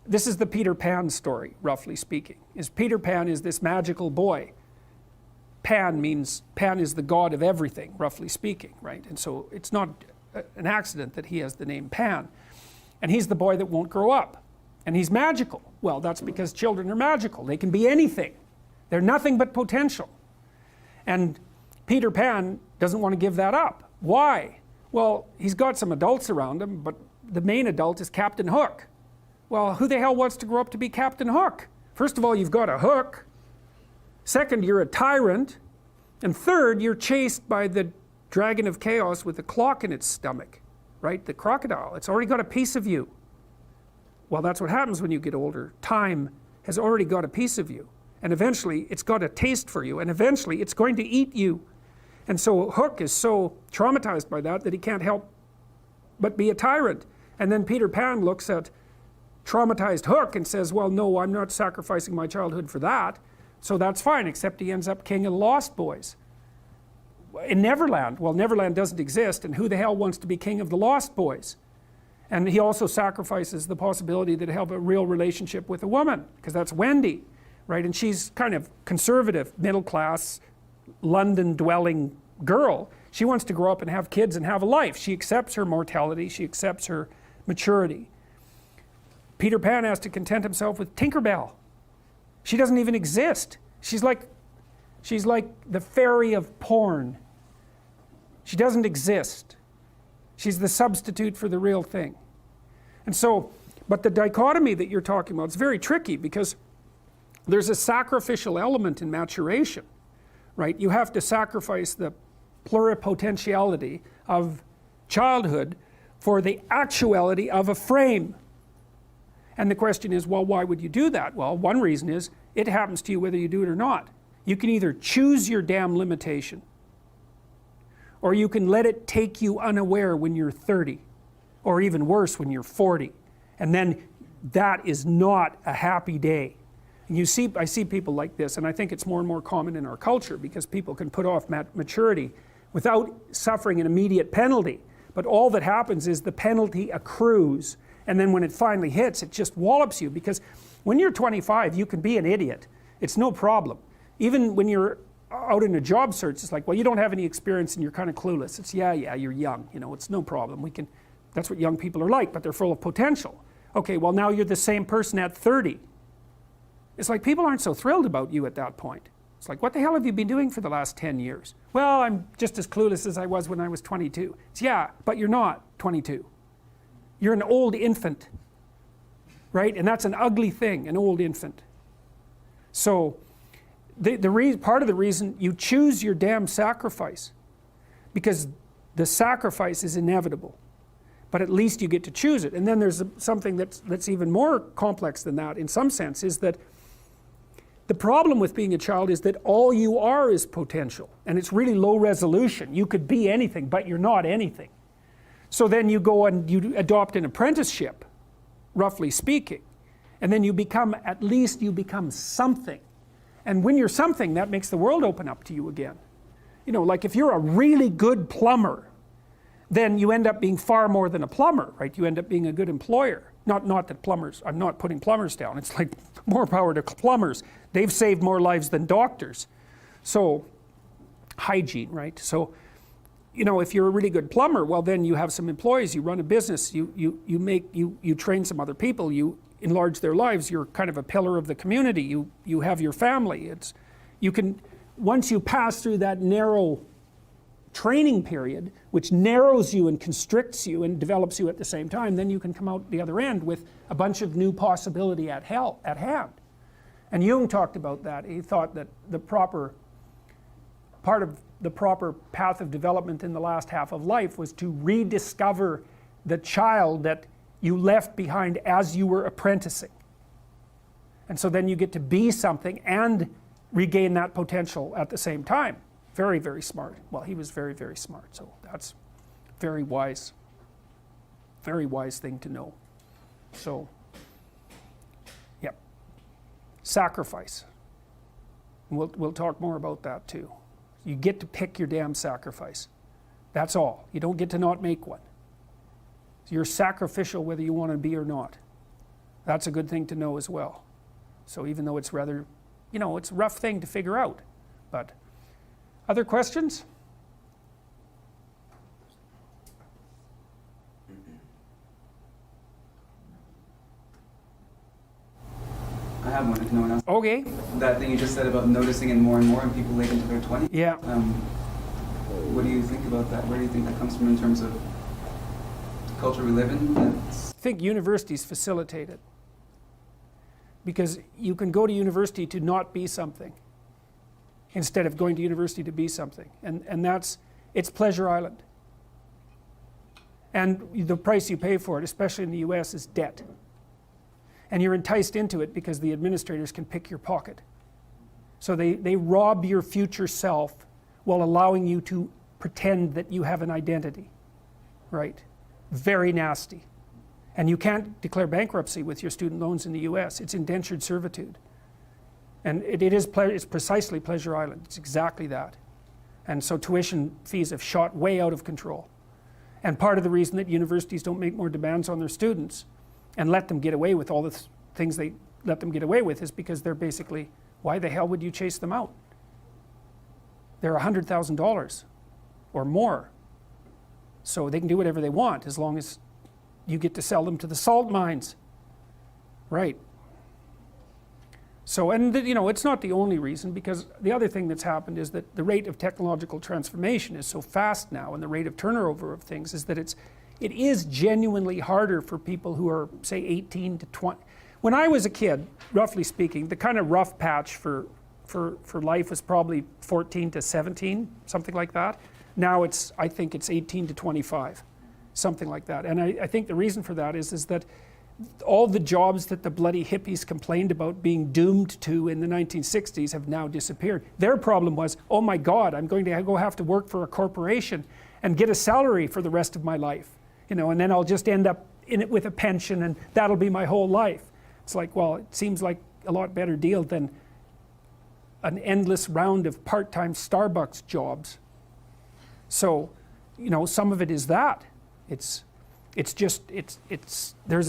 this is the Peter Pan story, roughly speaking. Peter Pan is this magical boy. Pan is the god of everything, roughly speaking, right? And so it's not an accident that he has the name Pan. And he's the boy that won't grow up. And he's magical. Well, that's because children are magical. They can be anything. They're nothing but potential. And Peter Pan doesn't want to give that up. Why? Well, he's got some adults around him, but the main adult is Captain Hook. Well, who the hell wants to grow up to be Captain Hook? First of all, you've got a hook. Second, you're a tyrant. And third, you're chased by the dragon of chaos with a clock in its stomach, right? The crocodile. It's already got a piece of you. Well, that's what happens when you get older. Time has already got a piece of you. And eventually, it's got a taste for you. And eventually, it's going to eat you. And so Hook is so traumatized by that he can't help but be a tyrant. And then Peter Pan looks at traumatized Hook and says, well, no, I'm not sacrificing my childhood for that. So that's fine, except he ends up king of the Lost Boys. In Neverland, well, Neverland doesn't exist, and who the hell wants to be king of the Lost Boys? And he also sacrifices the possibility that he'll have a real relationship with a woman, because that's Wendy, right? And she's kind of conservative, middle class, London dwelling girl. She wants to grow up and have kids and have a life. She accepts her mortality, she accepts her maturity. Peter Pan has to content himself with Tinkerbell. She doesn't even exist. She's like the fairy of porn. She doesn't exist. She's the substitute for the real thing. And so, but the dichotomy that you're talking about is very tricky, because there's a sacrificial element in maturation, right? You have to sacrifice the pluripotentiality of childhood for the actuality of a frame. And the question is, well, why would you do that? Well, one reason is it happens to you whether you do it or not. You can either choose your damn limitation, or you can let it take you unaware when you're 30, or even worse when you're 40. And then that is not a happy day. And I see people like this, and I think it's more and more common in our culture, because people can put off maturity without suffering an immediate penalty. But all that happens is the penalty accrues, and then when it finally hits, it just wallops you. Because when you're 25, you can be an idiot. It's no problem. Even when you're out in a job search, it's like, well, you don't have any experience and you're kind of clueless. It's yeah, you're young, it's no problem. That's what young people are like, but they're full of potential. Okay, well, now you're the same person at 30. It's like people aren't so thrilled about you at that point. It's like, what the hell have you been doing for the last 10 years? Well, I'm just as clueless as I was when I was 22. It's yeah, but you're not 22. You're an old infant, right? And that's an ugly thing, an old infant. So part of the reason you choose your damn sacrifice, because the sacrifice is inevitable, but at least you get to choose it. And then there's something that's even more complex than that in some sense, is that the problem with being a child is that all you are is potential, and it's really low resolution. You could be anything, but you're not anything. So then you go and you adopt an apprenticeship, roughly speaking, and then at least you become something. And when you're something, that makes the world open up to you again. Like if you're a really good plumber, then you end up being far more than a plumber, right? You end up being a good employer. Not that plumbers, I'm not putting plumbers down. It's like more power to plumbers. They've saved more lives than doctors. So, hygiene, right? So, if you're a really good plumber, well, then you have some employees, you run a business, you train some other people, you enlarge their lives, you're kind of a pillar of the community, you have your family. Once you pass through that narrow training period, which narrows you and constricts you and develops you at the same time, then you can come out the other end with a bunch of new possibility at hand. And Jung talked about that. He thought that part of the proper path of development in the last half of life was to rediscover the child that you left behind as you were apprenticing. And so then you get to be something and regain that potential at the same time. Very, very smart. Well, he was very, very smart, so that's very wise thing to know. So, yep. Sacrifice. We'll talk more about that too. You get to pick your damn sacrifice. That's all. You don't get to not make one. You're sacrificial whether you want to be or not. That's a good thing to know as well. So even though it's rather, it's a rough thing to figure out. But other questions? I have one if no one else. Okay. That thing you just said about noticing it more and more in people late into their 20s. Yeah. What do you think about that? Where do you think that comes from in terms of the culture we live in? I think universities facilitate it. Because you can go to university to not be something instead of going to university to be something. And it's Pleasure Island. And the price you pay for it, especially in the US, is debt. And you're enticed into it because the administrators can pick your pocket. So they rob your future self while allowing you to pretend that you have an identity, right? Very nasty. And you can't declare bankruptcy with your student loans in the US. It's indentured servitude. And it's precisely Pleasure Island. It's exactly that. And so tuition fees have shot way out of control. And part of the reason that universities don't make more demands on their students and let them get away with all the things they let them get away with is because they're basically, why the hell would you chase them out? They're $100,000 or more. So they can do whatever they want as long as you get to sell them to the salt mines. Right. So, and it's not the only reason, because the other thing that's happened is that the rate of technological transformation is so fast now, and the rate of turnover of things is that it is genuinely harder for people who are, say, 18 to 20. When I was a kid, roughly speaking, the kind of rough patch for life was probably 14 to 17, something like that. Now I think it's 18 to 25, something like that. And I think the reason for that is that all the jobs that the bloody hippies complained about being doomed to in the 1960s have now disappeared. Their problem was, oh my God, I'm going to go have to work for a corporation and get a salary for the rest of my life, and then I'll just end up in it with a pension, and that'll be my whole life. It's like, well, it seems like a lot better deal than an endless round of part-time Starbucks jobs. So, some of it is that. There's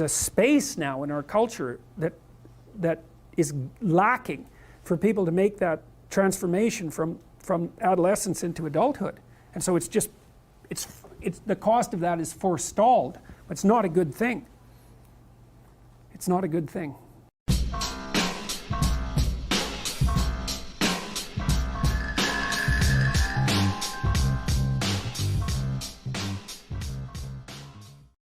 a space now in our culture that is lacking for people to make that transformation from adolescence into adulthood. And so the cost of that is forestalled. It's not a good thing. It's not a good thing.